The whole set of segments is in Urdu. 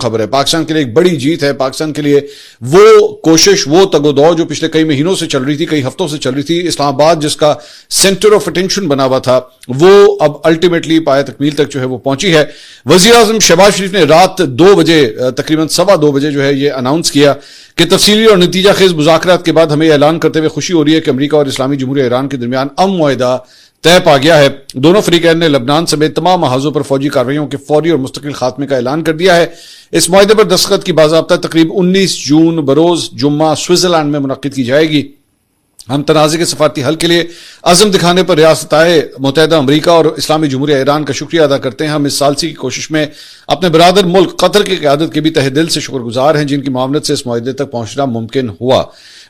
خبر ہے، پاکستان کے لیے ایک بڑی جیت ہے، پاکستان کے لیے وہ کوشش، وہ تگ و دو جو پچھلے کئی مہینوں سے چل رہی تھی، کئی ہفتوں سے چل رہی تھی، اسلام آباد جس کا سینٹر آف اٹینشن بنا ہوا تھا، وہ اب الٹیمیٹلی پایہ تکمیل تک جو ہے وہ پہنچی ہے۔ وزیر اعظم شہباز شریف نے رات 2 بجے تقریباً 2:15 بجے جو ہے یہ اناؤنس کیا کہ تفصیلی اور نتیجہ خیز مذاکرات کے بعد ہمیں اعلان کرتے ہوئے خوشی ہو رہی ہے کہ امریکہ اور اسلامی جمہوریہ ایران کے درمیان معاہدہ طے پا گیا ہے۔ دونوں فریقین نے لبنان سمیت تمام محاذوں پر فوجی کارروائیوں کے فوری اور مستقل خاتمے کا اعلان کر دیا ہے۔ اس معاہدے پر دستخط کی باضابطہ تقریب 19 جون بروز جمعہ سوئٹزرلینڈ میں منعقد کی جائے گی۔ ہم تنازع کے سفارتی حل کے لیے عزم دکھانے پر ریاستہائے متحدہ امریکہ اور اسلامی جمہوریہ ایران کا شکریہ ادا کرتے ہیں۔ ہم اس ثالثی کی کوشش میں اپنے برادر ملک قطر کی قیادت کے بھی تہ دل سے شکر گزار ہیں، جن کی معاونت سے اس معاہدے تک پہنچنا ممکن ہوا۔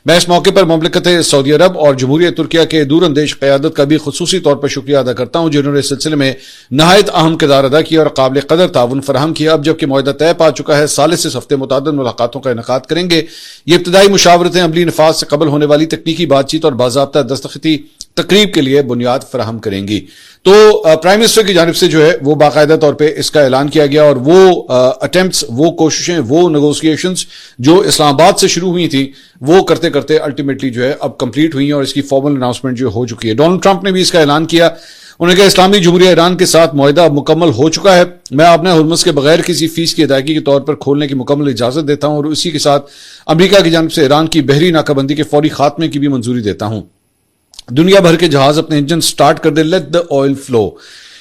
میں اس موقع پر مملکت سعودی عرب اور جمہوریہ ترکیہ کے دور اندیش قیادت کا بھی خصوصی طور پر شکریہ ادا کرتا ہوں، جنہوں نے اس سلسلے میں نہایت اہم کردار ادا کیا اور قابل قدر تعاون فراہم کیا۔ اب جبکہ معاہدہ طے پا چکا ہے، ثالث اس ہفتے متعدد ملاقاتوں کا انعقاد کریں گے۔ یہ ابتدائی مشاورتیں عملی نفاذ سے قبل ہونے والی تکنیکی بات چیت اور باضابطہ دستخطی تقریب کے لیے بنیاد فراہم کریں گی۔ تو پرائم منسٹر کی جانب سے جو ہے وہ باقاعدہ طور پہ اس کا اعلان کیا گیا، اور وہ اٹیمپٹس، وہ کوششیں، وہ نیگوسیشنز جو اسلام آباد سے شروع ہوئی تھیں، وہ کرتے کرتے الٹیمیٹلی جو ہے اب کمپلیٹ ہوئی ہیں اور اس کی فارمل اناؤنسمنٹ جو ہو چکی ہے۔ ڈونلڈ ٹرمپ نے بھی اس کا اعلان کیا، انہوں نے کہا اسلامی جمہوریہ ایران کے ساتھ معاہدہ مکمل ہو چکا ہے، میں اپنے ہرمز کے بغیر کسی فیس کی ادائیگی کے طور پر کھولنے کی مکمل اجازت دیتا ہوں، اور اسی کے ساتھ امریکہ کی جانب سے ایران کی بحری ناکہ بندی کے فوری خاتمے کی بھی منظوری دیتا ہوں۔ دنیا بھر کے جہاز اپنے انجن سٹارٹ کر دے، لیٹ دا آئل فلو۔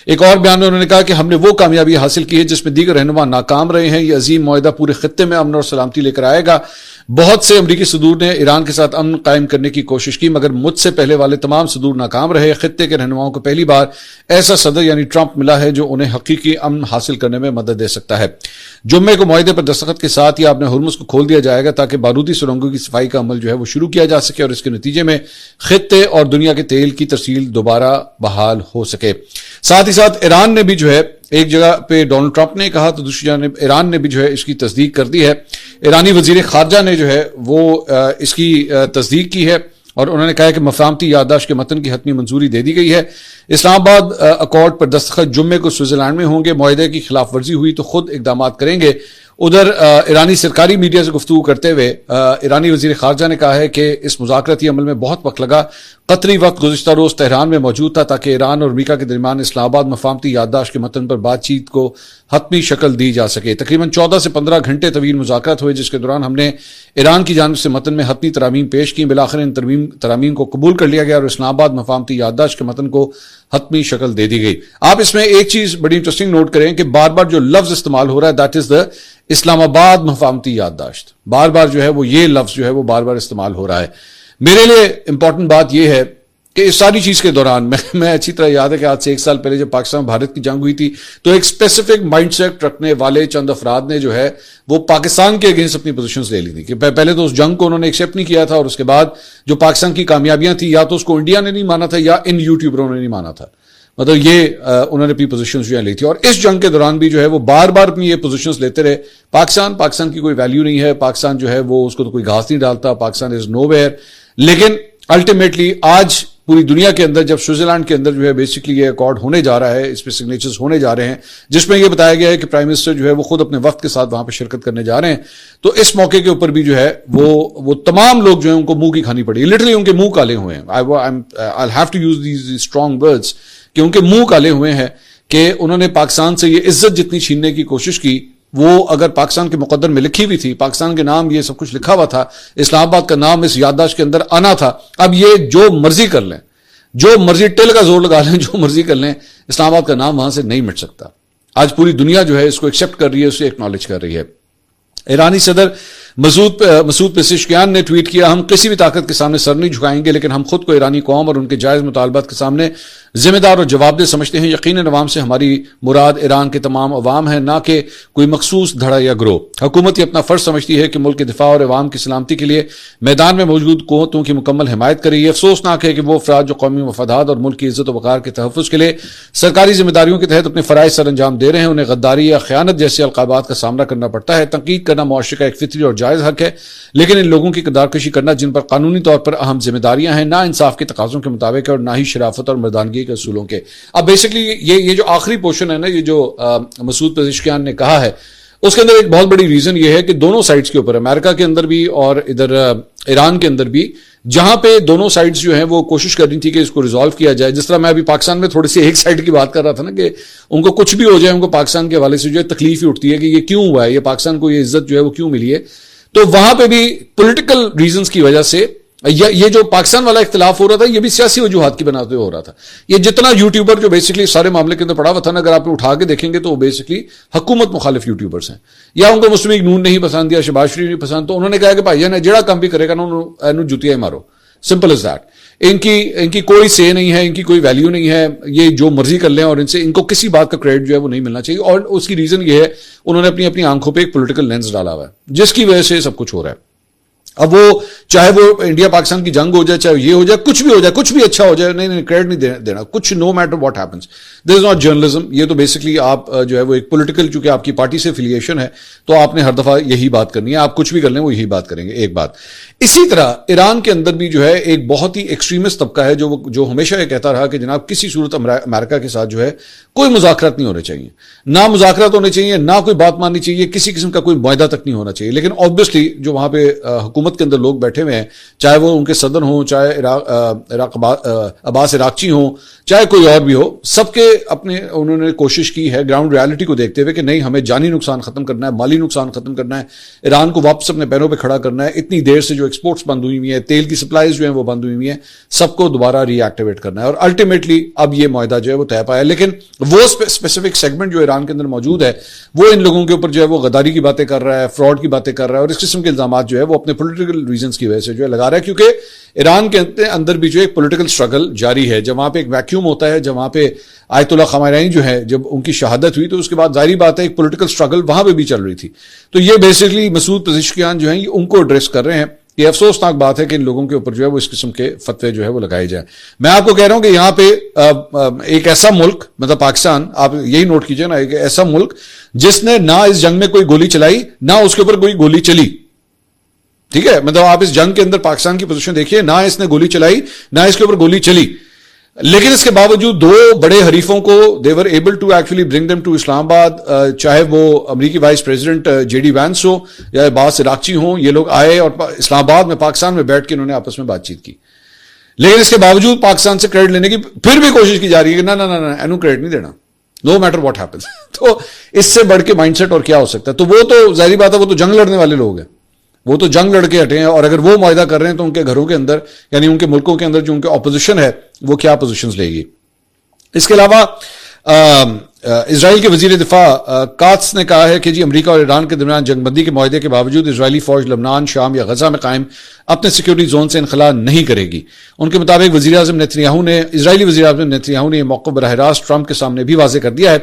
ایک اور بیان میں انہوں نے کہا کہ ہم نے وہ کامیابی حاصل کی ہے جس میں دیگر رہنما ناکام رہے ہیں، یہ عظیم معاہدہ پورے خطے میں امن اور سلامتی لے کر آئے گا۔ بہت سے امریکی صدور نے ایران کے ساتھ امن قائم کرنے کی کوشش کی، مگر مجھ سے پہلے والے تمام صدور ناکام رہے۔ خطے کے رہنماؤں کو پہلی بار ایسا صدر یعنی ٹرمپ ملا ہے جو انہیں حقیقی امن حاصل کرنے میں مدد دے سکتا ہے۔ جمعے کو معاہدے پر دستخط کے ساتھ ہی اپنے ہرمز کو کھول دیا جائے گا تاکہ بارودی سرنگوں کی صفائی کا عمل جو ہے وہ شروع کیا جا سکے، اور اس کے نتیجے میں خطے اور دنیا کے تیل کی ترسیل دوبارہ بحال ہو سکے۔ ساتھ ہی ساتھ ایران نے بھی جو ہے ایک جگہ پہ ڈونلڈ ٹرمپ نے کہا تو دوسری جانب ایران نے بھی جو ہے اس کی تصدیق کر دی ہے۔ ایرانی وزیر خارجہ نے جو ہے وہ اس کی تصدیق کی ہے، اور انہوں نے کہا کہ مفاہمتی یادداشت کے متن کی حتمی منظوری دے دی گئی ہے۔ اسلام آباد اکارڈ پر دستخط جمعے کو سوئٹزرلینڈ میں ہوں گے۔ معاہدے کی خلاف ورزی ہوئی تو خود اقدامات کریں گے۔ ادھر ایرانی سرکاری میڈیا سے گفتگو کرتے ہوئے ایرانی وزیر خارجہ نے کہا ہے کہ اس مذاکراتی عمل میں بہت وقت لگا۔ قطری وقت گزشتہ روز تہران میں موجود تھا تاکہ ایران اور امریکہ کے درمیان اسلام آباد مفاہمتی یادداشت کے متن پر بات چیت کو حتمی شکل دی جا سکے۔ تقریباً 14 سے 15 گھنٹے طویل مذاکرات ہوئے، جس کے دوران ہم نے ایران کی جانب سے متن میں حتمی ترامیم پیش کی۔ بالآخر ان ترامیم کو قبول کر لیا گیا اور اسلام آباد مفاہمتی یادداشت کے متن کو حتمی شکل دے دی گئی۔ آپ اس میں ایک چیز بڑی انٹرسٹنگ نوٹ کریں کہ بار بار جو لفظ استعمال ہو رہا ہے دیٹ از دا اسلام آباد مفاہمتی یادداشت، بار بار جو ہے وہ یہ لفظ جو ہے وہ بار بار استعمال ہو رہا ہے۔ میرے لیے امپورٹنٹ بات یہ ہے کہ اس ساری چیز کے دوران میں اچھی طرح یاد ہے کہ آج سے 1 سال پہلے جب پاکستان بھارت کی جنگ ہوئی تھی تو ایک اسپیسیفک مائنڈ سیٹ رکھنے والے چند افراد نے جو ہے وہ پاکستان کے اگینسٹ اپنی پوزیشنز لے لی تھی کہ پہلے تو اس جنگ کو انہوں نے ایکسیپٹ نہیں کیا تھا، اور اس کے بعد جو پاکستان کی کامیابیاں تھیں یا تو اس کو انڈیا نے نہیں مانا تھا یا ان یوٹیوبروں نے نہیں مانا تھا، مطلب یہ انہوں نے اپنی پوزیشنز جو ہے لی تھی۔ اور اس جنگ کے دوران بھی جو ہے وہ بار بار اپنی یہ پوزیشنز لیتے رہے۔ پاکستان کی کوئی ویلیو نہیں ہے، پاکستان جو ہے وہ اس کو تو کوئی گھاس نہیں ڈالتا، پاکستان از نو ویئر۔ لیکن الٹیمیٹلی آج پوری دنیا کے اندر جب سوئٹزرلینڈ کے اندر جو ہے بیسکلی یہ اکارڈ ہونے جا رہا ہے، اس پہ سگنیچرز ہونے جا رہے ہیں، جس میں یہ بتایا گیا ہے کہ پرائم منسٹر جو ہے وہ خود اپنے وقت کے ساتھ وہاں پہ شرکت کرنے جا رہے ہیں، تو اس موقع کے اوپر بھی جو ہے وہ تمام لوگ جو ہیں ان کو منہ کی کھانی پڑی، لٹرلی ان کے منہ کالے ہوئے ہیں۔ I'll have to use these strong words کہ ان کے منہ کالے ہوئے ہیں کہ انہوں نے پاکستان سے یہ عزت جتنی چھیننے کی کوشش کی، وہ اگر پاکستان کے مقدر میں لکھی ہوئی تھی، پاکستان کے نام یہ سب کچھ لکھا ہوا تھا، اسلام آباد کا نام اس یادداشت کے اندر آنا تھا، اب یہ جو مرضی کر لیں، جو مرضی ٹل کا زور لگا لیں، جو مرضی کر لیں، اسلام آباد کا نام وہاں سے نہیں مٹ سکتا۔ آج پوری دنیا جو ہے اس کو ایکسیپٹ کر رہی ہے، اسے ایکنالج کر رہی ہے۔ ایرانی صدر مسعود پزشکیان نے ٹویٹ کیا، ہم کسی بھی طاقت کے سامنے سر نہیں جھکائیں گے، لیکن ہم خود کو ایرانی قوم اور ان کے جائز مطالبات کے سامنے ذمہ دار اور جواب دہ سمجھتے ہیں۔ یقیناً عوام سے ہماری مراد ایران کے تمام عوام ہے، نہ کہ کوئی مخصوص دھڑا یا گروہ۔ حکومت یہ اپنا فرض سمجھتی ہے کہ ملک کے دفاع اور عوام کی سلامتی کے لیے میدان میں موجود قوتوں کی مکمل حمایت کرے۔ یہ افسوسناک ہے کہ وہ افراد جو قومی مفادات اور ملک کی عزت و وقار کے تحفظ کے لیے سرکاری ذمہ داریوں کے تحت اپنے فرائض سر انجام دے رہے ہیں، انہیں غداری یا خیانت جیسے القابات کا سامنا کرنا پڑتا ہے۔ تنقید کرنا معاشرے کا ایک فطری اور جائز حق ہے، لیکن ان لوگوں کی کردار کشی کرنا جن پر قانونی طور پر اہم ذمہ داریاں ہیں، نہ انصاف کے تقاضوں کے مطابق ہے اور نہ ہی شرافت اور مردانگی کے اصولوں کے۔ اب بیسکلی یہ جو آخری پورشن ہے نا، یہ جو مسعود پزشکیان نے کہا ہے، اس کے اندر ایک بہت بڑی ریزن یہ ہے کہ دونوں سائڈز کے اوپر, امریکہ کے اندر بھی اور ادھر ایران کے اندر بھی, جہاں پہ دونوں سائڈز جو ہیں وہ کوشش کر رہی تھی کہ اس کو ریزالو کیا جائے. جس طرح میں ابھی پاکستان میں تھوڑی سی ایک سائڈ کی بات کر رہا تھا نا, کہ ان کو کچھ بھی ہو جائے, ان کو پاکستان کے حوالے سے جو ہے تکلیف ہی اٹھتی ہے کہ یہ کیوں ہوا ہے, یہ پاکستان کو یہ عزت جو ہے وہ کیوں ملی ہے. تو وہاں پہ بھی پولیٹیکل ریزنز کی وجہ سے یہ جو پاکستان والا اختلاف ہو رہا تھا, یہ بھی سیاسی وجوہات کی بنا پہ ہو رہا تھا. یہ جتنا یوٹیوبر جو بیسکلی سارے معاملے کے اندر پڑا ہوا تھا نا, اگر آپ اٹھا کے دیکھیں گے تو وہ بیسکلی حکومت مخالف یوٹیوبرز ہیں, یا ان کو مسلم لیگ نون نہیں پسند یا شہباز شریف نہیں پسند, تو انہوں نے کہا کہ بھائی جان جڑا کام بھی کرے گا نا انہوں جتیاں مارو, سمپل از دیٹ. ان کی کوئی سے نہیں ہے, ان کی کوئی ویلیو نہیں ہے, یہ جو مرضی کر لیں, اور ان کو کسی بات کا کریڈٹ جو ہے وہ نہیں ملنا چاہیے. اور اس کی ریزن یہ ہے انہوں نے اپنی آنکھوں پہ ایک پولیٹیکل لینس ڈالا ہوا ہے, جس کی وجہ سے سب کچھ ہو رہا ہے. اب وہ چاہے وہ انڈیا پاکستان کی جنگ ہو جائے, چاہے یہ ہو جائے, کچھ بھی ہو جائے, کچھ بھی اچھا ہو جائے, نہیں کریڈٹ نہیں دینا کچھ, نو matter what happens, there is not journalism. یہ تو بیسکلی آپ جو ہے وہ ایک پولیٹیکل, چونکہ آپ کی پارٹی سے افیلیشن ہے تو آپ نے ہر دفعہ یہی بات کرنی ہے, آپ کچھ بھی کر لیں وہ یہی بات کریں گے. ایک بات اسی طرح ایران کے اندر بھی جو ہے ایک بہت ہی ایکسٹریمسٹ طبقہ ہے جو ہمیشہ یہ کہتا رہا کہ جناب کسی صورت امریکہ کے ساتھ جو ہے کوئی مذاکرات نہیں ہونے چاہیے, نہ مذاکرات ہونے چاہیے, نہ کوئی بات ماننی چاہیے, کسی قسم کا کوئی معاہدہ تک نہیں ہونا چاہیے. لیکن آبویسلی جو وہاں پہ حکومت کے اندر لوگ بیٹھے ہوئے ہیں, چاہے وہ ان کے صدر ہوں, چاہے عباس عراقچی ہوں, چاہے کوئی اور بھی ہو, سب کے اپنے انہوں نے کوشش کی ہے گراؤنڈ ریالٹی کو دیکھتے ہوئے کہ نہیں, ہمیں جانی نقصان ختم کرنا ہے, مالی نقصان ختم کرنا ہے, ایران کو واپس اپنے پیروں پہ کھڑا کرنا ہے. اتنی دیر سے جو ایکسپورٹس بند ہوئی ہوئی ہیں, تیل کی سپلائیز جو ہیں وہ بند ہوئی ہوئی ہیں, سب کو دوبارہ ری ایکٹیویٹ کرنا ہے. اور الٹیمیٹلی اب یہ معاہدہ جو ہے وہ طے پایا. لیکن وہ اسپیسیفک سیگمنٹ جو ایران کے اندر موجود ہے, وہ ان لوگوں کے اوپر جو ہے وہ غداری کی باتیں کر رہا ہے, فراڈ کی باتیں کر رہا ہے, اور اس قسم کے الزامات جو ہے وہ اپنے پولیٹیکل ریزنز کی وجہ سے جو ہے لگا رہا ہے. کیونکہ ایران کے اندر بھی جو ایک پولیٹیکل سٹرگل جاری ہے, جب وہاں پہ ایک ویکیوم ہوتا ہے, جب وہاں پہ آیت اللہ خامنئی جو ہے جب ان کی شہادت ہوئی, تو اس کے بعد ظاہری بات ہے ایک پولیٹیکل سٹرگل وہاں پہ بھی چل رہی تھی. تو یہ بیسکلی مسعود پزشکیان جو ہیں یہ ان کو ایڈریس کر رہے ہیں. یہ افسوسناک بات ہے کہ ان لوگوں کے اوپر جو ہے وہ اس قسم کے فتوے جو ہے وہ لگائے جائیں. میں آپ کو کہہ رہا ہوں کہ یہاں پہ ایک ایسا ملک, مطلب پاکستان, آپ یہی نوٹ کیجئے نا, ایک ایسا ملک جس نے نہ اس جنگ میں کوئی گولی چلائی, نہ اس کے اوپر کوئی گولی چلی. ٹھیک ہے, مطلب آپ اس جنگ کے اندر پاکستان کی پوزیشن دیکھیے, نہ اس نے گولی چلائی, نہ اس کے اوپر گولی چلی. لیکن اس کے باوجود دو بڑے حریفوں کو they were able to actually bring them to اسلام آباد, چاہے وہ امریکی vice president J D Vance ہو یا عباس عراقچی ہوں, یہ لوگ آئے اور اسلام آباد میں پاکستان میں بیٹھ کے انہوں نے آپس میں بات چیت کی. لیکن اس کے باوجود پاکستان سے کریڈٹ لینے کی پھر بھی کوشش کی جا رہی ہے کہ نہ اینو کریڈٹ نہیں دینا, نو میٹر واٹ ہیپنس. تو اس سے بڑھ کے مائنڈ سیٹ اور کیا ہو سکتا ہے. تو وہ تو ظاہری بات ہے, وہ تو جنگ لڑنے والے لوگ ہیں, وہ تو جنگ لڑ کے ہٹے ہیں. اور اگر وہ معاہدہ کر رہے ہیں تو ان کے گھروں کے اندر, یعنی ان کے ملکوں کے اندر جو ان کے اپوزیشن ہے وہ کیا پوزیشنز لے گی. اس کے علاوہ اسرائیل کے وزیر دفاع کاتس نے کہا ہے کہ جی امریکہ اور ایران کے درمیان جنگ بندی کے معاہدے کے باوجود اسرائیلی فوج لبنان, شام یا غزہ میں قائم اپنے سیکیورٹی زون سے انخلا نہیں کرے گی. ان کے مطابق اسرائیلی وزیر اعظم نیتنیاہو نے یہ موقف براہ راست ٹرمپ کے سامنے بھی واضح کر دیا ہے.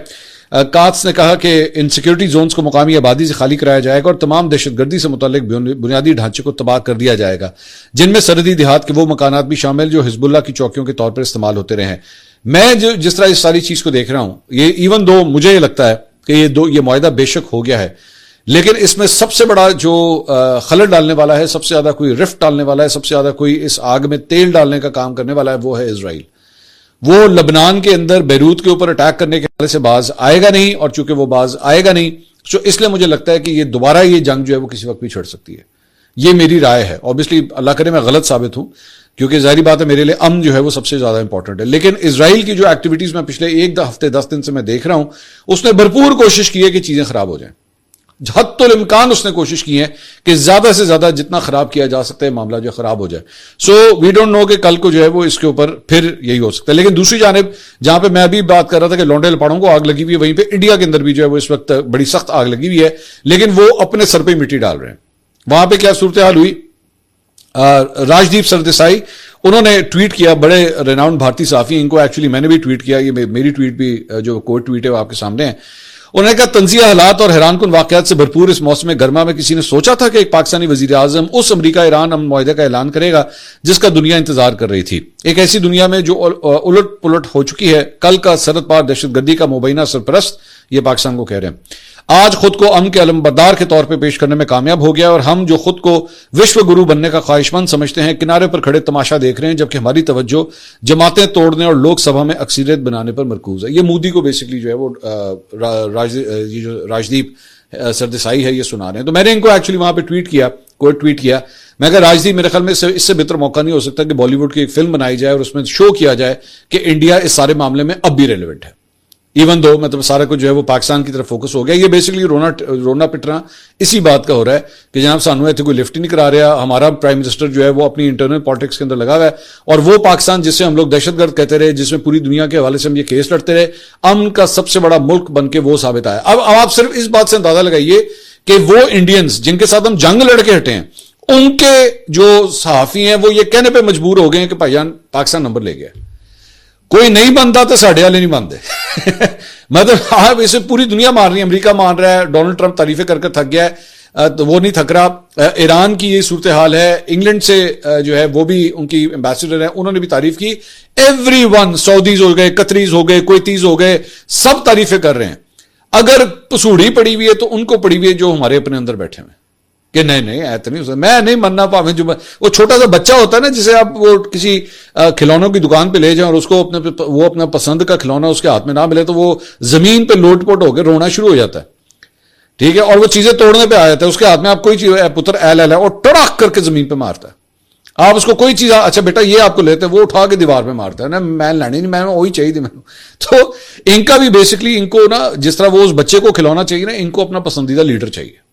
کاتس نے کہا کہ ان سیکیورٹی زونز کو مقامی آبادی سے خالی کرایا جائے گا اور تمام دہشت گردی سے متعلق بنیادی ڈھانچے کو تباہ کر دیا جائے گا, جن میں سرحدی دیہات کے وہ مکانات بھی شامل جو حزب اللہ کی چوکیوں کے طور پر استعمال ہوتے رہے ہیں. میں جس طرح اس ساری چیز کو دیکھ رہا ہوں, یہ ایون دو مجھے یہ لگتا ہے کہ یہ معاہدہ بے شک ہو گیا ہے, لیکن اس میں سب سے بڑا جو خلل ڈالنے والا ہے, سب سے زیادہ کوئی رفٹ ڈالنے والا ہے, سب سے زیادہ کوئی اس آگ میں تیل ڈالنے کا کام کرنے والا ہے, وہ ہے اسرائیل. وہ لبنان کے اندر بیروت کے اوپر اٹیک کرنے کے حوالے سے باز آئے گا نہیں, اور چونکہ وہ باز آئے گا نہیں تو اس لیے مجھے لگتا ہے کہ یہ دوبارہ یہ جنگ جو ہے وہ کسی وقت بھی چھڑ سکتی ہے. یہ میری رائے ہے. اوبیسلی اللہ کرے میں غلط ثابت ہوں, کیونکہ ظاہری بات ہے میرے لیے امن جو ہے وہ سب سے زیادہ امپورٹنٹ ہے. لیکن اسرائیل کی جو ایکٹیویٹیز میں پچھلے ایک ہفتے 10 دن سے میں دیکھ رہا ہوں, اس نے بھرپور کوشش کی ہے کہ چیزیں خراب ہو جائیں. حتی الامکان اس نے کوشش کی ہے کہ زیادہ سے زیادہ جتنا خراب کیا جا سکتا ہے معاملہ جو خراب ہو جائے. سو وی ڈونٹ نو کہ کل کو جو ہے وہ اس کے اوپر پھر یہی ہو سکتا ہے. لیکن دوسری جانب جہاں پہ میں ابھی بات کر رہا تھا کہ لونڈے لپاڑوں کو آگ لگی ہوئی ہے, وہیں پہ انڈیا کے اندر بھی جو ہے وہ اس وقت بڑی سخت آگ لگی ہوئی ہے, لیکن وہ اپنے سر پہ مٹی ڈال رہے ہیں. وہاں پہ کیا صورتحال ہوئی, راجدیپ سردیسائی انہوں نے ٹویٹ کیا, بڑے ریناؤنڈ بھارتی صحافی, ان کو ایکچولی میں نے بھی ٹویٹ کیا, یہ میری ٹویٹ بھی جو کوٹ ٹویٹ ہے وہ آپ کے سامنے ہے. انہوں نے کہا تنزیہ حالات اور حیران کن واقعات سے بھرپور اس موسم گرما میں کسی نے سوچا تھا کہ ایک پاکستانی وزیر اعظم اس امریکہ ایران امن معاہدے کا اعلان کرے گا جس کا دنیا انتظار کر رہی تھی. ایک ایسی دنیا میں جو الٹ پلٹ ہو چکی ہے. کل کا سرحد پار دہشت گردی کا مبینہ سرپرست, یہ پاکستان کو کہہ رہے ہیں, آج خود کو امن کے علمبردار کے طور پہ پیش کرنے میں کامیاب ہو گیا, اور ہم جو خود کو وشو گرو بننے کا خواہش مند سمجھتے ہیں کنارے پر کھڑے تماشا دیکھ رہے ہیں, جبکہ ہماری توجہ جماعتیں توڑنے اور لوک سبھا میں اکثریت بنانے پر مرکوز ہے. یہ مودی کو بیسکلی جو ہے وہ راجدیپ سردسائی ہے یہ سنا رہے ہیں. تو میں نے ان کو ایکچولی وہاں پہ ٹویٹ کیا, میں کہا راجدیپ میرے خیال میں اس سے بہتر موقع نہیں ہو سکتا کہ بالی ووڈ کی ایک فلم بنائی جائے اور اس میں شو کیا جائے کہ انڈیا اس سارے معاملے میں اب بھی ریلیونٹ ہے, ایون دو مطلب سارا کچھ جو ہے وہ پاکستان کی طرف فوکس ہو گیا. یہ بیسکلی رونا پٹنا اسی بات کا ہو رہا ہے کہ جناب سانو ایتھے کوئی لفٹ ہی نہیں کرا رہا, ہمارا پرائم منسٹر جو ہے وہ اپنی انٹرنل پالیٹکس کے اندر لگا ہوا ہے, اور وہ پاکستان جس سے ہم لوگ دہشت گرد کہتے رہے, جس میں پوری دنیا کے حوالے سے ہم یہ کیس لڑتے رہے, امن کا سب سے بڑا ملک بن کے وہ ثابت آیا. اب آپ صرف اس بات سے اندازہ لگائیے کہ وہ انڈینز جن کے ساتھ ہم جنگ لڑ کے ہٹے ہیں, ان کے جو صحافی ہیں وہ یہ کہنے پہ مجبور ہو گئے ہیں کہ بھائی جان پاکستان نمبر لے گیا, کوئی نہیں بنتا تو ساڑھے والے نہیں بنتے. مطلب آپ اسے پوری دنیا مان رہی ہے, امریکہ مان رہا ہے, ڈونلڈ ٹرمپ تعریفیں کر کے تھک گیا ہے, تو وہ نہیں تھک رہا. ایران کی یہ صورتحال ہے, انگلینڈ سے جو ہے وہ بھی ان کی ایمبیسڈر ہیں, انہوں نے بھی تعریف کی. ایوری ون, سعودیز ہو گئے, قطریز ہو گئے, کویتیز ہو گئے, سب تعریفیں کر رہے ہیں. اگر پسوڑی پڑی ہوئی ہے تو ان کو پڑی ہوئی ہے جو ہمارے اپنے اندر بیٹھے ہوئے کہ نہیں ایسا نہیں ہو سکتا, میں نہیں ماننا پاویں. جو وہ چھوٹا سا بچہ ہوتا ہے نا, جسے آپ وہ کسی کھلونوں کی دکان پہ لے جائیں اور اس کو وہ اپنا پسند کا کھلونا اس کے ہاتھ میں نہ ملے تو وہ زمین پہ لوٹ پوٹ ہو کے رونا شروع ہو جاتا ہے, ٹھیک ہے, اور وہ چیزیں توڑنے پہ آ جاتا ہے, اس کے ہاتھ میں آپ کوئی چیز پتر ایل ہے اور ٹڑاک کر کے زمین پہ مارتا ہے. آپ اس کو کوئی چیز, اچھا بیٹا یہ آپ کو لیتے ہیں, وہ اٹھا کے دیوار پہ مارتا ہے نا, میں لانی نہیں, میں وہی چاہیے تھی. تو ان کا بھی بیسکلی ان کو نا جس طرح وہ اس بچے کو کھلونا چاہیے نا, ان کو اپنا پسندیدہ لیڈر چاہیے,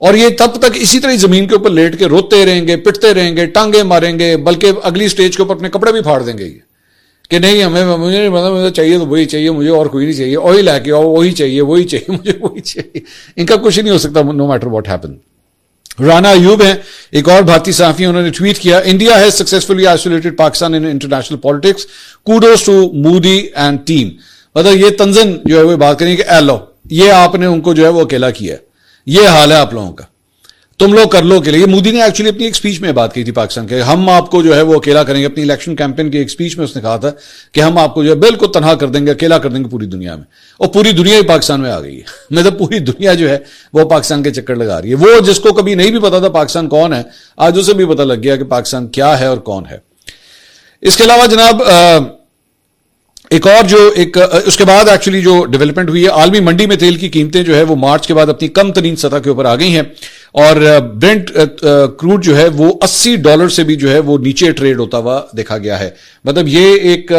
اور یہ تب تک اسی طرح زمین کے اوپر لیٹ کے روتے رہیں گے, پٹتے رہیں گے, ٹانگیں ماریں گے, بلکہ اگلی سٹیج کے اوپر اپنے کپڑے بھی پھاڑ دیں گے یہ کہ نہیں مجھے نہیں پتا, مجھے چاہیے تو وہی چاہیے, مجھے اور کوئی نہیں چاہیے, وہی لے کے آؤ, وہی چاہیے مجھے وہی چاہیے. ان کا کچھ نہیں ہو سکتا no matter what happen. Rana Ayyub ہیں ایک اور بھارتی صحافی, انہوں نے ٹویٹ کیا, India has successfully isolated Pakistan in international politics, kudos to Modi and team. مطلب یہ تنزن جو ہے وہ بات کریں کہ اے لو یہ آپ نے ان کو جو ہے وہ اکیلا کیا ہے, یہ حال ہے آپ لوگوں کا, تم لوگ کر لو کے لیے. مودی نے ایکچولی اپنی ایک سپیچ میں بات کی تھی پاکستان کے, ہم آپ کو جو ہے وہ اکیلا کریں گے. اپنی الیکشن کیمپین کی ایک سپیچ میں اس نے کہا تھا کہ ہم آپ کو جو ہے بالکل تنہا کر دیں گے, اکیلا کر دیں گے پوری دنیا میں, اور پوری دنیا ہی پاکستان میں آ گئی ہے. مطلب پوری دنیا جو ہے وہ پاکستان کے چکر لگا رہی ہے. وہ جس کو کبھی نہیں بھی پتا تھا پاکستان کون ہے, آج اسے بھی پتا لگ گیا کہ پاکستان کیا ہے اور کون ہے. اس کے علاوہ جناب ایک اور جو اس کے بعد ایکچولی جو ڈیولپمنٹ ہوئی ہے, عالمی منڈی میں تیل کی قیمتیں جو ہے وہ مارچ کے بعد اپنی کم ترین سطح کے اوپر آ گئی ہیں, اور برنٹ کروڈ جو ہے وہ $80 سے بھی جو ہے وہ نیچے ٹریڈ ہوتا ہوا دیکھا گیا ہے. مطلب یہ ایک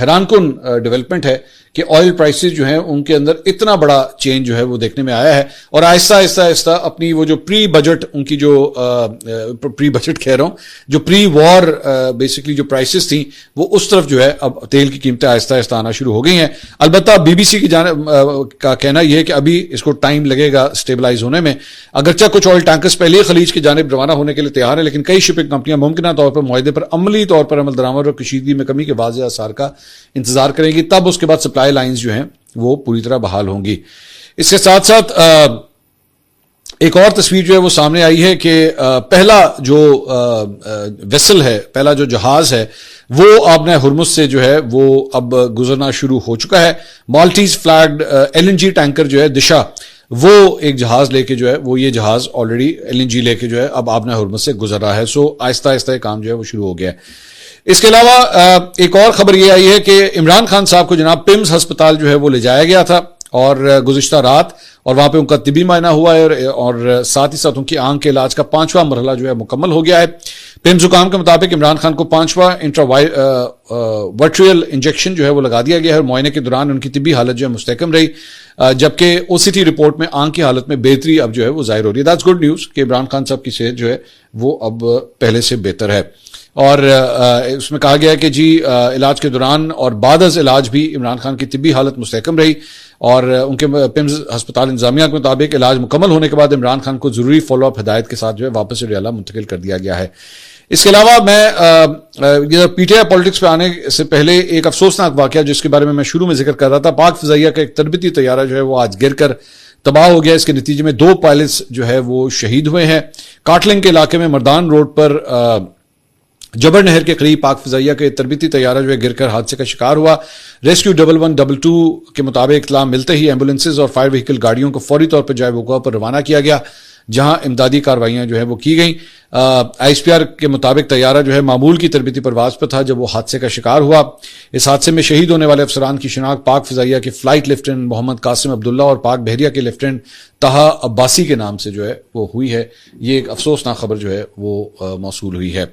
حیران کن ڈیولپمنٹ ہے کہ آئل پرائسز جو ہیں ان کے اندر اتنا بڑا چینج جو ہے وہ دیکھنے میں آیا ہے, اور آہستہ آہستہ اپنی وہ جو پری بجٹ ان کی جو پری بجٹ کہہ رہا ہوں, جو پری وار بیسکلی جو پرائسز تھیں وہ اس طرف جو ہے اب تیل کی قیمتیں آہستہ آہستہ آنا شروع ہو گئی ہیں. البتہ بی بی سی کی جانب کا کہنا یہ ہے کہ ابھی اس کو ٹائم لگے گا اسٹیبلائز ہونے میں. اگرچہ کچھ آئل ٹینکرز پہلے خلیج کی جانب روانہ ہونے کے لیے تیار ہیں, لیکن کئی شپنگ کمپنیاں ممکنہ طور پر معاہدے پر عملی طور پر عمل درآمد اور کشیدگی میں کمی کے واضح آثار کا انتظار کریں گی, تب اس کے بعد سپلائی لائنز جو ہیں وہ پوری طرح بحال ہوں گی. اس کے ساتھ ساتھ ایک اور تصویر جو ہے وہ سامنے آئی ہے کہ پہلا جو ویسل ہے, پہلا جو جہاز ہے وہ آپ نے ہرمز سے جو ہے وہ اب گزرنا شروع ہو چکا ہے. مالٹیز فلیگڈ LNG ٹینکر جو ہے دشا, وہ ایک جہاز لے کے جو ہے وہ یہ جہاز آلریڈی LNG لے کے جو ہے اب آپ نے ہرمز سے گزر رہا ہے. سو آہستہ آہستہ یہ کام جو ہے وہ شروع ہو گیا ہے. اس کے علاوہ ایک اور خبر یہ آئی ہے کہ عمران خان صاحب کو جناب پمز ہسپتال جو ہے وہ لے جایا گیا تھا, اور گزشتہ رات, اور وہاں پہ ان کا طبی معائنہ ہوا ہے, اور ساتھ ہی ساتھ ان کی آنکھ کے علاج کا 5واں مرحلہ جو ہے مکمل ہو گیا ہے. پمز حکام کے مطابق عمران خان کو 5واں انٹراورٹریل انجیکشن جو ہے وہ لگا دیا گیا ہے, اور معائنے کے دوران ان کی طبی حالت جو ہے مستحکم رہی, جبکہ OCT رپورٹ میں آنکھ کی حالت میں بہتری اب جو ہے وہ ظاہر ہو رہی ہے. دیٹس گڈ نیوز کہ عمران خان صاحب کی صحت جو ہے وہ اب پہلے سے بہتر ہے. اور اس میں کہا گیا ہے کہ جی علاج کے دوران اور بعد از علاج بھی عمران خان کی طبی حالت مستحکم رہی, اور ان کے پمز ہسپتال انتظامیہ کے مطابق علاج مکمل ہونے کے بعد عمران خان کو ضروری فالو اپ ہدایت کے ساتھ جو ہے واپس ریالہ منتقل کر دیا گیا ہے. اس کے علاوہ میں PTI پالیٹکس پہ آنے سے پہلے ایک افسوسناک واقعہ جس کے بارے میں شروع میں ذکر کر رہا تھا, پاک فضائیہ کا ایک تربیتی طیارہ جو ہے وہ آج گر کر تباہ ہو گیا. اس کے نتیجے میں 2 پائلٹس جو ہے وہ شہید ہوئے ہیں. کاٹلنگ کے علاقے میں مردان روڈ پر جبر نہر کے قریب پاک فضائیہ کے تربیتی طیارہ جو ہے گر کر حادثے کا شکار ہوا. ریسکیو 1122 کے مطابق اطلاع ملتے ہی ایمبولینسز اور فائر وہیکل گاڑیوں کو فوری طور پر جائے وقوع پر روانہ کیا گیا, جہاں امدادی کارروائیاں جو ہے وہ کی گئیں. ISPR کے مطابق طیارہ جو ہے معمول کی تربیتی پرواز پہ تھا جب وہ حادثے کا شکار ہوا. اس حادثے میں شہید ہونے والے افسران کی شناخت پاک فضائیہ کے فلائٹ لیفٹیننٹ محمد قاسم عبداللہ اور پاک بحریہ کے لیفٹیننٹ طہا عباسی کے نام سے جو ہے وہ ہوئی ہے. یہ ایک افسوسناک خبر جو ہے وہ موصول ہوئی ہے.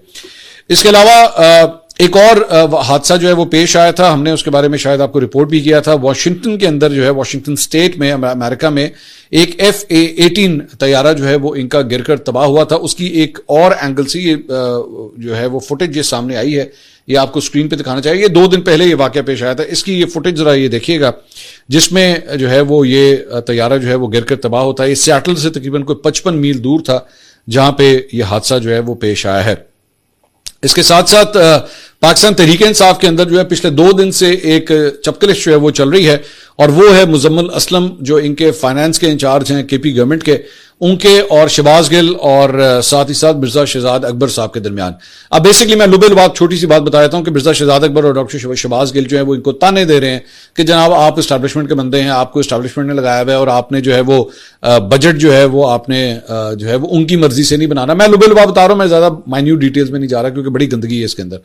اس کے علاوہ ایک اور حادثہ جو ہے وہ پیش آیا تھا, ہم نے اس کے بارے میں شاید آپ کو رپورٹ بھی کیا تھا. واشنگٹن کے اندر جو ہے واشنگٹن سٹیٹ میں امریکہ میں ایک F/A-18 طیارہ جو ہے وہ ان کا گر کر تباہ ہوا تھا. اس کی ایک اور اینگل سے یہ جو ہے وہ فوٹیج یہ سامنے آئی ہے, یہ آپ کو اسکرین پہ دکھانا چاہیے. یہ 2 دن پہلے یہ واقعہ پیش آیا تھا. اس کی یہ فوٹیج ذرا یہ دیکھیے گا جس میں جو ہے وہ یہ طیارہ جو ہے وہ گر کر تباہ ہوتا ہے. یہ سیاٹل سے تقریباً کوئی 55 میل دور تھا جہاں پہ یہ حادثہ جو ہے وہ پیش آیا ہے. اس کے ساتھ ساتھ پاکستان تحریک انصاف کے اندر جو ہے پچھلے 2 دن سے ایک چپکلش جو ہے وہ چل رہی ہے, اور وہ ہے مزمل اسلم جو ان کے فائنانس کے انچارج ہیں KP گورنمنٹ کے, ان کے اور شہباز گل اور ساتھ ہی ساتھ مرزا شہزاد اکبر صاحب کے درمیان. اب بیسکلی میں لبے لباب چھوٹی سی بات بتا دیتا ہوں کہ مرزا شہزاد اکبر اور ڈاکٹر شہباز گل جو ہے وہ ان کو تانے دے رہے ہیں کہ جناب آپ اسٹیبلشمنٹ کے بندے ہیں, آپ کو اسٹیبلشمنٹ نے لگایا ہوا ہے اور آپ نے جو ہے وہ بجٹ جو ہے وہ آپ نے جو ہے وہ ان کی مرضی سے نہیں بنانا. میں لبے لباب بتا رہا ہوں, میں زیادہ مائنیوٹ ڈیٹیلز میں نہیں جا رہا کیونکہ بڑی گندگی ہے اس کے اندر,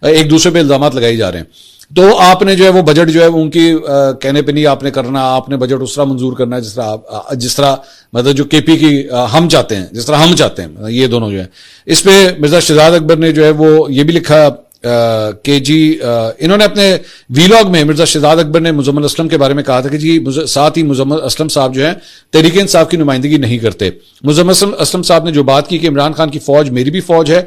ایک دوسرے پہ الزامات لگائی جا رہے ہیں. تو آپ نے جو ہے وہ بجٹ جو ہے ان کی کہنے پہ نہیں آپ نے کرنا, آپ نے بجٹ اس طرح منظور کرنا ہے جس طرح مطلب جو KP کی ہم چاہتے ہیں, جس طرح ہم چاہتے ہیں. یہ دونوں جو ہے اس پہ مرزا شہزاد اکبر نے جو ہے وہ یہ بھی لکھا کہ جی انہوں نے اپنے ویلاگ میں مرزا شہزاد اکبر نے مزمل اسلم کے بارے میں کہا تھا کہ جی ساتھ ہی مزمل اسلم صاحب جو ہے تحریک انصاف کی نمائندگی نہیں کرتے. مزمل اسلم صاحب نے جو بات کی کہ عمران خان کی فوج میری بھی فوج ہے,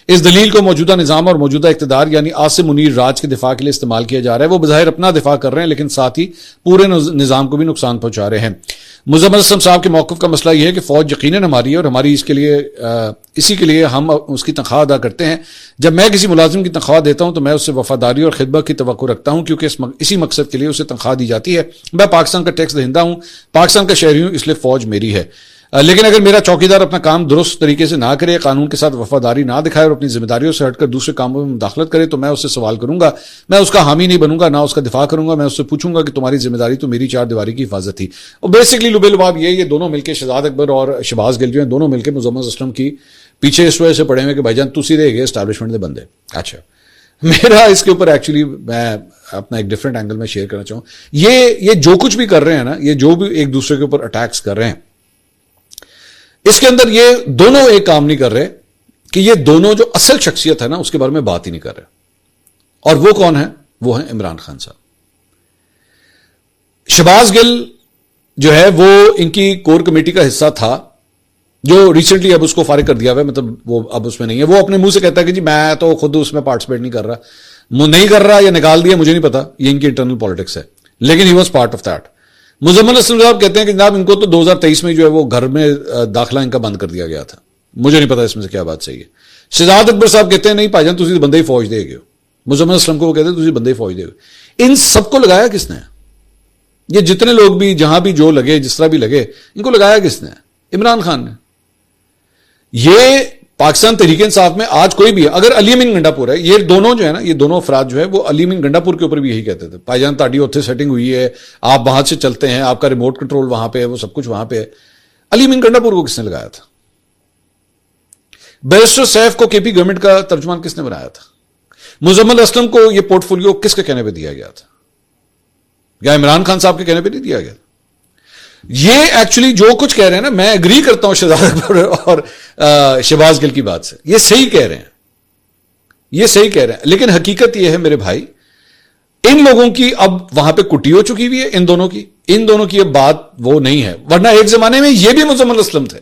اس دلیل کو موجودہ نظام اور موجودہ اقتدار یعنی عاصم منیر راج کے دفاع کے لیے استعمال کیا جا رہا ہے. وہ بظاہر اپنا دفاع کر رہے ہیں لیکن ساتھ ہی پورے نظام کو بھی نقصان پہنچا رہے ہیں. مزمل اسلم صاحب کے موقف کا مسئلہ یہ ہے کہ فوج یقیناً ہماری ہے اور ہماری اسی کے لیے ہم اس کی تنخواہ ادا کرتے ہیں. جب میں کسی ملازم کی تنخواہ دیتا ہوں تو میں اس سے وفاداری اور خدمت کی توقع رکھتا ہوں کیونکہ اسی مقصد کے لیے اسے تنخواہ دی جاتی ہے. میں پاکستان کا ٹیکس دہندہ ہوں, پاکستان کا شہری ہوں, اس لیے فوج میری ہے. لیکن اگر میرا چوکیدار اپنا کام درست طریقے سے نہ کرے, قانون کے ساتھ وفاداری نہ دکھائے اور اپنی ذمہ داریوں سے ہٹ کر دوسرے کاموں میں مداخلت کرے تو میں اس سے سوال کروں گا. میں اس کا حامی نہیں بنوں گا, نہ اس کا دفاع کروں گا. میں اس سے پوچھوں گا کہ تمہاری ذمہ داری تو میری 4 دیواری کی حفاظت تھی. اور بیسکلی لبے لباب یہ دونوں مل کے شہزاد اکبر اور شہباز گل جو ہیں دونوں مل کے مزمل اسلم کی پیچھے اس وجہ سے پڑے ہوئے کہ بھائی جان تسی دے گئے اسٹیبلشمنٹ دے بندے. اچھا, میرا اس کے اوپر ایکچولی میں اپنا ایک ڈفرینٹ اینگل میں شیئر کرنا چاہوں. یہ جو کچھ بھی کر رہے ہیں نا, یہ جو بھی ایک دوسرے کے اوپر اٹیکس کر رہے ہیں, اس کے اندر یہ دونوں ایک کام نہیں کر رہے کہ یہ دونوں جو اصل شخصیت ہے نا اس کے بارے میں بات ہی نہیں کر رہے. اور وہ کون ہے؟ وہ ہے عمران خان صاحب. شہباز گل جو ہے وہ ان کی کور کمیٹی کا حصہ تھا جو ریسنٹلی اب اس کو فارغ کر دیا ہوا ہے, مطلب وہ اب اس میں نہیں ہے. وہ اپنے منہ سے کہتا ہے کہ جی میں تو خود اس میں پارٹیسپیٹ نہیں کر رہا یا نکال دیا مجھے نہیں پتا, یہ ان کی انٹرنل پالیٹکس ہے, لیکن he was part of that. Muzammil Aslam صاحب کہتے ہیں کہ جناب ان کو تو 2023 میں جو ہے وہ گھر میں داخلہ ان کا بند کر دیا گیا تھا, مجھے نہیں پتا اس میں سے کیا بات صحیح ہے. شہزاد اکبر صاحب کہتے ہیں نہیں بھائی جان تسی بندے ہی فوج دے گئے ہو. مزمل اسلم کو وہ کہتے ہیں تسی بندے ہی فوج دے گئے. ان سب کو لگایا کس نے؟ یہ جتنے لوگ بھی جہاں بھی جو لگے جس طرح بھی لگے, ان کو لگایا کس نے؟ عمران خان نے. یہ پاکستان تحریک انصاف میں آج کوئی بھی ہے, اگر علی امین گنڈا پور ہے, یہ دونوں جو ہے نا, یہ دونوں افراد جو ہے وہ علی امین گنڈا پور کے اوپر بھی یہی کہتے تھے بھائی جان تاڑی اتنے سیٹنگ ہوئی ہے, آپ وہاں سے چلتے ہیں, آپ کا ریموٹ کنٹرول وہاں پہ ہے, وہ سب کچھ وہاں پہ ہے. علی امین گنڈا پور کو کس نے لگایا تھا؟ بیرسٹر سیف کو KP گورنمنٹ کا ترجمان کس نے بنایا تھا؟ مزمل اسلم کو یہ پورٹ فولیو کس کے کہنے پہ دیا گیا تھا؟ یا عمران خان صاحب کے کہنے پہ نہیں دیا گیا؟ یہ ایکچولی جو کچھ کہہ رہے ہیں نا, میں اگری کرتا ہوں شہزاد اکبر اور شہباز گل کی بات سے, یہ صحیح کہہ رہے ہیں, لیکن حقیقت یہ ہے میرے بھائی, ان لوگوں کی اب وہاں پہ کٹی ہو چکی ہوئی ہے. ان دونوں کی اب بات وہ نہیں ہے, ورنہ ایک زمانے میں یہ بھی مزمل اسلم تھے,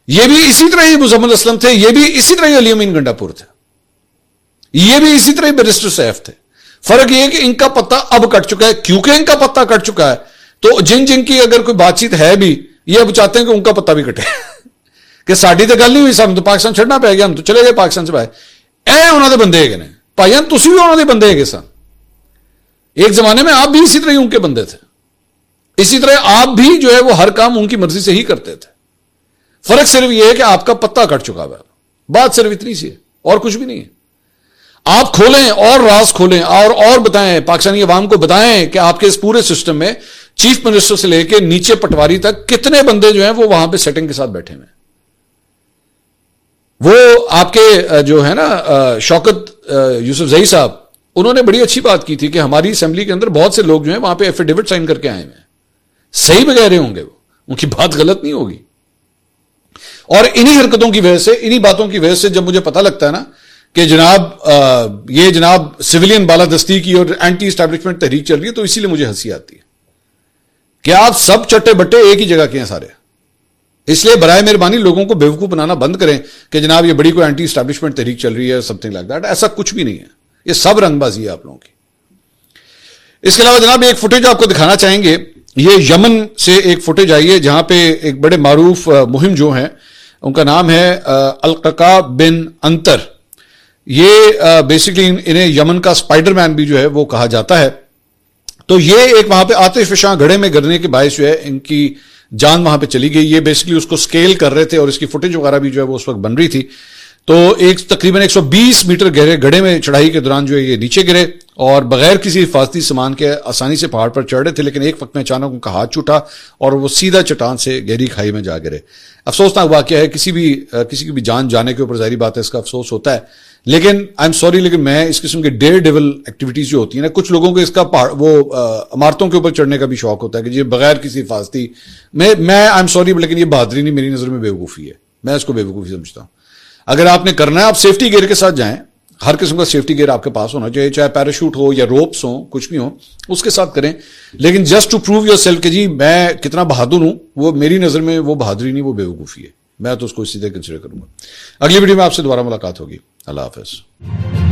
یہ بھی اسی طرح ہی مزمل اسلم تھے, یہ بھی اسی طرح ہی علی امین گنڈا پور تھے, یہ بھی اسی طرح ہی بیرسٹر سیف تھے. فرق یہ ہے کہ ان کا پتہ اب کٹ چکا ہے. کیونکہ ان کا پتہ کٹ چکا ہے تو جن کی اگر کوئی بات چیت ہے بھی, یہ اب چاہتے ہیں کہ ان کا پتہ بھی کٹے کہ ساڈی تو گل نہیں ہوئی, ہم تو پاکستان چھڑنا پہ گیا, ہم تو چلے گئے پاکستان سے باہر. انہوں نے بندے ہے نے بھائی جان, تسی بھی انہوں نے بندے ہے سن. ایک زمانے میں آپ بھی اسی طرح ان کے بندے تھے, اسی طرح آپ بھی جو ہے وہ ہر کام ان کی مرضی سے ہی کرتے تھے. فرق صرف یہ ہے کہ آپ کا پتہ کٹ چکا ہوا ہے. بات صرف اتنی سی ہے, اور کچھ بھی نہیں ہے. آپ کھولیں اور راز کھولیں اور بتائیں, پاکستانی عوام کو بتائیں کہ آپ کے اس پورے سسٹم میں چیف منسٹر سے لے کے نیچے پٹواری تک کتنے بندے جو ہیں وہ وہاں پہ سیٹنگ کے ساتھ بیٹھے ہوئے ہیں. وہ آپ کے جو ہے نا شوکت یوسف زئی صاحب، انہوں نے بڑی اچھی بات کی تھی کہ ہماری اسمبلی کے اندر بہت سے لوگ جو ہیں وہاں پہ ایفیڈیوٹ سائن کر کے آئے ہیں، صحیح بغیر ہوں گے، وہ ان کی بات غلط نہیں ہوگی. اور انہی حرکتوں کی وجہ سے، انہی باتوں کی وجہ سے جب مجھے پتہ لگتا ہے نا کہ جناب سویلین بالادستی کی اور اینٹی اسٹیبلشمنٹ تحریک چل رہی ہے، تو اسی لیے مجھے ہنسی آتی ہے کہ آپ سب چٹے بٹے ایک ہی جگہ کے ہیں سارے. اس لیے برائے مہربانی لوگوں کو بیوقوف بنانا بند کریں کہ جناب یہ بڑی کوئی اینٹی اسٹیبلشمنٹ تحریک چل رہی ہے، سم تھنگ لائک دیٹ. ایسا کچھ بھی نہیں ہے، یہ سب رنگ بازی ہے آپ لوگوں کی. اس کے علاوہ جناب ایک فوٹیج آپ کو دکھانا چاہیں گے، یہ یمن سے ایک فوٹیج آئی ہے جہاں پہ ایک بڑے معروف مہم جو ہیں، ان کا نام ہے الققا بن انتر. یہ بیسکلی انہیں یمن کا سپائڈر مین بھی جو ہے وہ کہا جاتا ہے. تو یہ ایک وہاں پہ آتش فشاں گڑھے میں گرنے کے باعث جو ہے ان کی جان وہاں پہ چلی گئی. یہ بیسکلی اس کو سکیل کر رہے تھے اور اس کی فوٹیج وغیرہ بھی جو ہے وہ اس وقت بن رہی تھی. تو ایک تقریباً 120 میٹر گہرے گڑھے میں چڑھائی کے دوران جو ہے یہ نیچے گرے اور بغیر کسی حفاظتی سامان کے آسانی سے پہاڑ پر چڑھ رہے تھے، لیکن ایک وقت میں اچانک ان کا ہاتھ چھوٹا اور وہ سیدھا چٹان سے گہری کھائی میں جا گرے. افسوسناک واقعہ ہے، کسی کی بھی جان جانے کے اوپر ظاہری بات ہے اس کا افسوس ہوتا ہے. لیکن آئی ایم سوری، لیکن میں اس قسم کے ڈیئر ڈیول ایکٹیویٹیز جو ہوتی ہیں نا، کچھ لوگوں کو اس کا وہ عمارتوں کے اوپر چڑھنے کا بھی شوق ہوتا ہے کہ یہ بغیر کسی حفاظتی، میں آئی ایم سوری لیکن یہ بہادری نہیں، میری نظر میں بیوقوفی ہے. میں اس کو بیوقوفی سمجھتا ہوں. اگر آپ نے کرنا ہے آپ سیفٹی گیئر کے ساتھ جائیں، ہر قسم کا سیفٹی گیئر آپ کے پاس ہونا چاہیے، چاہے پیراشوٹ ہو یا روپس ہوں، کچھ بھی ہوں اس کے ساتھ کریں. لیکن just to prove yourself کہ جی میں کتنا بہادر ہوں، وہ میری نظر میں وہ بہادری نہیں، وہ بیوقوفی ہے. میں تو اس کو اسی طرح کنسیڈر کروں گا. اگلی ویڈیو میں آپ سے دوبارہ ملاقات ہوگی. اللہ حافظ.